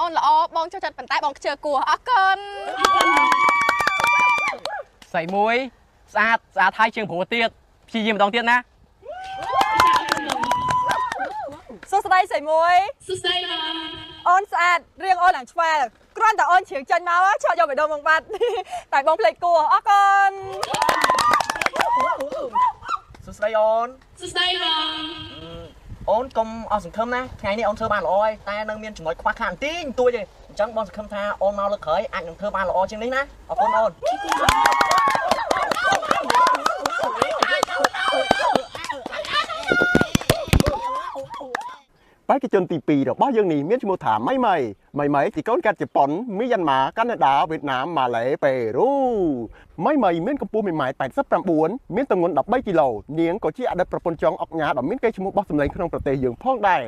អូនល្អបងចូលចិត្តប៉ុន្តែបងខ្ជិលគួរអរគុណស្អីមួយស្អាតហើយជាងព្រោះទៀតព្យាយាមម្ដងទៀតណាសួស្ដីស្អីមួយសួស្ដីបងអូនស្អាតរៀងអូនឡើងឆ្វែលគ្រាន់តែអូនជ្រៀងចាញ់មកឆក់យកបេះដូងមកបាត់តែបងភ្លេចគួរអរគុណសួស្ដីអូនសួស្ដីបងអូនកុំអស់សង្ឃឹមណាថ្ងៃនេះអូនធ្វើបានល្អហើយតែនៅមានចំណុចខ្វះខាតបន្តិចបន្តួចទេអញ្ចឹងបងសង្ឃឹមថាអូនមកលើកក្រោយអាចនឹងធ្វើបានល្អជាងនេះណាអរគុណអូនបេក្ខជនទី2របស់យើងនេះមានឈ្មោះថាម៉ៃជាកូនកាត់ជប៉ុនមីយ៉ាន់ម៉ាកាណាដាវៀតណាមម៉ាឡេប៉េរូម៉ៃមានកម្ពស់ 1.89 ម៉ែត្រមានទម្ងន់13គីឡូនាងក៏ជាអតីតប្រពន្ធចុងអុកញ៉ាដ៏មានកេរ្តិ៍ឈ្មោះបោះសម្លេងក្នុងប្រទេសយើងផងដែរ